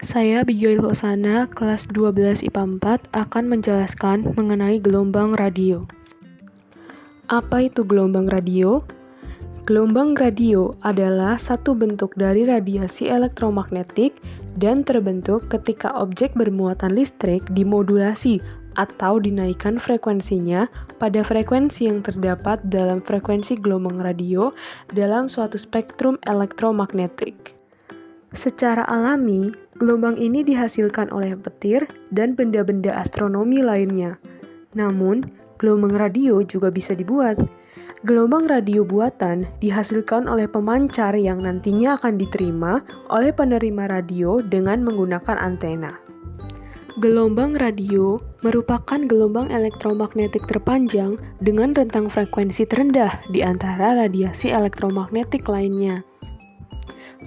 Saya Abigail Hosana, kelas 12 IPA 4, akan menjelaskan mengenai gelombang radio. Apa itu gelombang radio? Gelombang radio adalah satu bentuk dari radiasi elektromagnetik dan terbentuk ketika objek bermuatan listrik dimodulasi atau dinaikkan frekuensinya pada frekuensi yang terdapat dalam frekuensi gelombang radio dalam suatu spektrum elektromagnetik. Secara alami, gelombang ini dihasilkan oleh petir dan benda-benda astronomi lainnya. Namun, gelombang radio juga bisa dibuat. Gelombang radio buatan dihasilkan oleh pemancar yang nantinya akan diterima oleh penerima radio dengan menggunakan antena. Gelombang radio merupakan gelombang elektromagnetik terpanjang dengan rentang frekuensi terendah di antara radiasi elektromagnetik lainnya.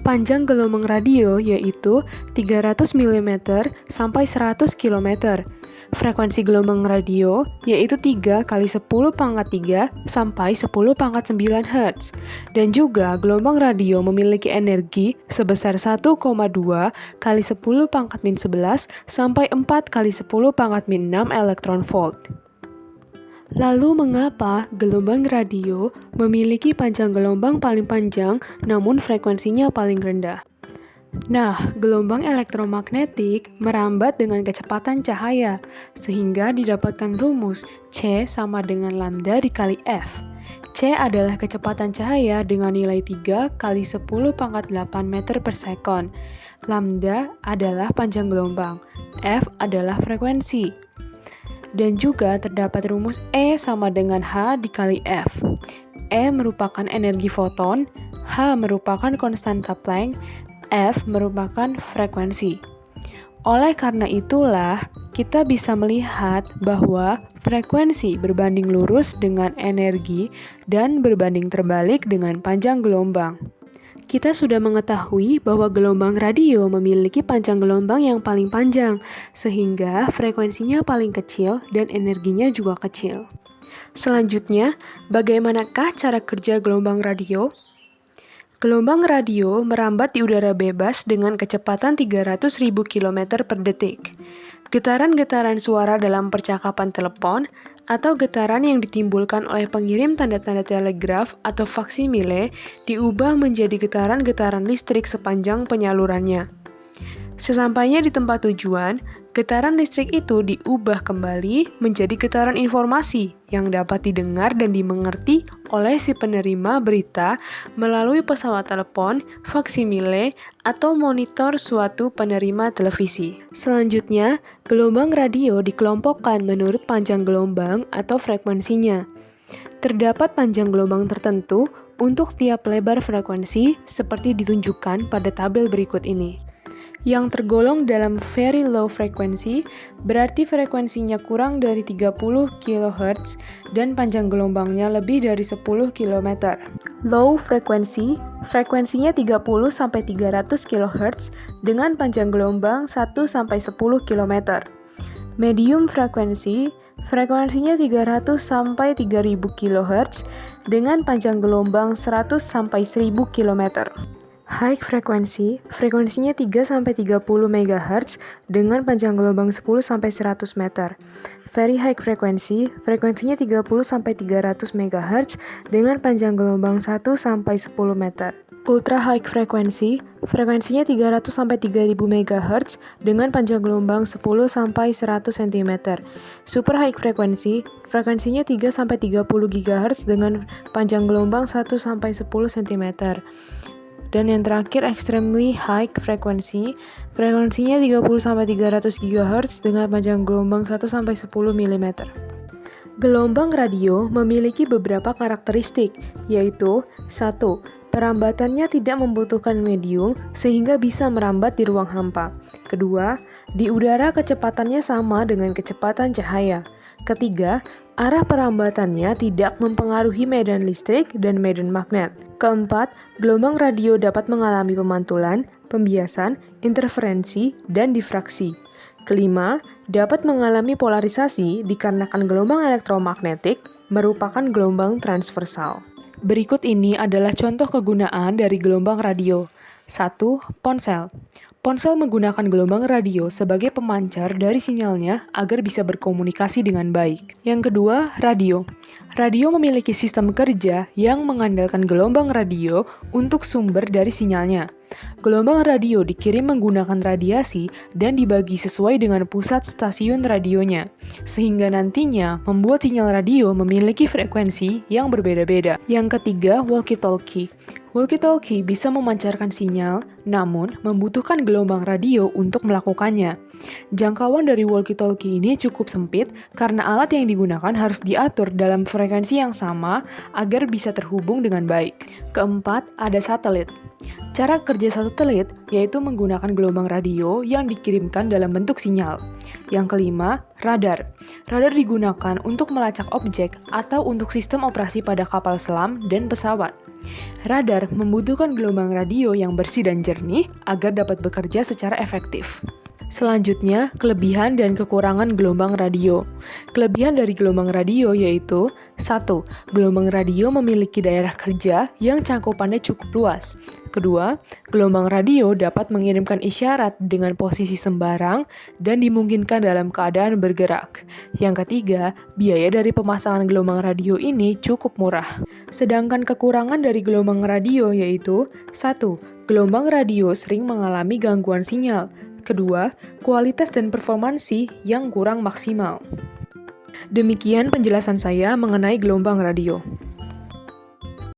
Panjang gelombang radio yaitu 300 mm sampai 100 km. Frekuensi gelombang radio yaitu 3 kali 10 pangkat 3 sampai 10 pangkat 9 Hz. Dan juga gelombang radio memiliki energi sebesar 1,2 kali 10 pangkat min 11 sampai 4 kali 10 pangkat min 6 elektron volt. Lalu mengapa gelombang radio memiliki panjang gelombang paling panjang namun frekuensinya paling rendah? Nah, gelombang elektromagnetik merambat dengan kecepatan cahaya, sehingga didapatkan rumus C sama dengan lambda dikali F. C adalah kecepatan cahaya dengan nilai 3 kali 10 pangkat 8 meter per sekon. Lambda adalah panjang gelombang, F adalah frekuensi. Dan juga terdapat rumus E sama dengan H dikali F. E merupakan energi foton, H merupakan konstanta Planck, F merupakan frekuensi. Oleh karena itulah, kita bisa melihat bahwa frekuensi berbanding lurus dengan energi dan berbanding terbalik dengan panjang gelombang. Kita sudah mengetahui bahwa gelombang radio memiliki panjang gelombang yang paling panjang, sehingga frekuensinya paling kecil dan energinya juga kecil. Selanjutnya, bagaimanakah cara kerja gelombang radio? Gelombang radio merambat di udara bebas dengan kecepatan 300.000 km per detik. Getaran-getaran suara dalam percakapan telepon atau getaran yang ditimbulkan oleh pengirim tanda-tanda telegraf atau faksimile diubah menjadi getaran-getaran listrik sepanjang penyalurannya. Sesampainya di tempat tujuan, getaran listrik itu diubah kembali menjadi getaran informasi yang dapat didengar dan dimengerti oleh si penerima berita melalui pesawat telepon, faksimile, atau monitor suatu penerima televisi. Selanjutnya, gelombang radio dikelompokkan menurut panjang gelombang atau frekuensinya. Terdapat panjang gelombang tertentu untuk tiap lebar frekuensi seperti ditunjukkan pada tabel berikut ini. Yang tergolong dalam very low frequency berarti frekuensinya kurang dari 30 kHz dan panjang gelombangnya lebih dari 10 km. Low frequency, frekuensinya 30 sampai 300 kHz dengan panjang gelombang 1 sampai 10 km. Medium frequency, frekuensinya 300 sampai 3000 kHz dengan panjang gelombang 100 sampai 1000 km. High frequency, frekuensinya 3 sampai 30 MHz dengan panjang gelombang 10 sampai 100 meter. Very high frequency, frekuensinya 30 sampai 300 MHz dengan panjang gelombang 1 sampai 10 meter. Ultra high frequency, frekuensinya 300 sampai 3000 MHz dengan panjang gelombang 10 sampai 100 cm. Super high frequency, frekuensinya 3 sampai 30 GHz dengan panjang gelombang 1 sampai 10 cm. Dan yang terakhir, extremely high frequency, frekuensinya 30 sampai 300 GHz dengan panjang gelombang 1 sampai 10 mm. Gelombang radio memiliki beberapa karakteristik, yaitu 1. Perambatannya tidak membutuhkan medium sehingga bisa merambat di ruang hampa. Kedua, di udara kecepatannya sama dengan kecepatan cahaya. Ketiga, arah perambatannya tidak mempengaruhi medan listrik dan medan magnet. Keempat, gelombang radio dapat mengalami pemantulan, pembiasan, interferensi, dan difraksi. Kelima, dapat mengalami polarisasi dikarenakan gelombang elektromagnetik merupakan gelombang transversal. Berikut ini adalah contoh kegunaan dari gelombang radio. 1. Ponsel. Ponsel menggunakan gelombang radio sebagai pemancar dari sinyalnya agar bisa berkomunikasi dengan baik. Yang kedua, radio. Radio memiliki sistem kerja yang mengandalkan gelombang radio untuk sumber dari sinyalnya. Gelombang radio dikirim menggunakan radiasi dan dibagi sesuai dengan pusat stasiun radionya, sehingga nantinya membuat sinyal radio memiliki frekuensi yang berbeda-beda. Yang ketiga, walkie-talkie. Walkie-talkie bisa memancarkan sinyal, namun membutuhkan gelombang radio untuk melakukannya. Jangkauan dari walkie-talkie ini cukup sempit karena alat yang digunakan harus diatur dalam frekuensi yang sama agar bisa terhubung dengan baik. Keempat, ada satelit. Cara kerja satelit yaitu menggunakan gelombang radio yang dikirimkan dalam bentuk sinyal. Yang kelima, radar. Radar digunakan untuk melacak objek atau untuk sistem operasi pada kapal selam dan pesawat. Radar membutuhkan gelombang radio yang bersih dan jernih agar dapat bekerja secara efektif. Selanjutnya, kelebihan dan kekurangan gelombang radio. Kelebihan dari gelombang radio yaitu 1. Gelombang radio memiliki daerah kerja yang cangkupannya cukup luas. Kedua, gelombang radio dapat mengirimkan isyarat dengan posisi sembarang dan dimungkinkan dalam keadaan bergerak. Yang ketiga, biaya dari pemasangan gelombang radio ini cukup murah. Sedangkan kekurangan dari gelombang radio yaitu 1. Gelombang radio sering mengalami gangguan sinyal. Kedua, kualitas dan performansi yang kurang maksimal. Demikian penjelasan saya mengenai gelombang radio.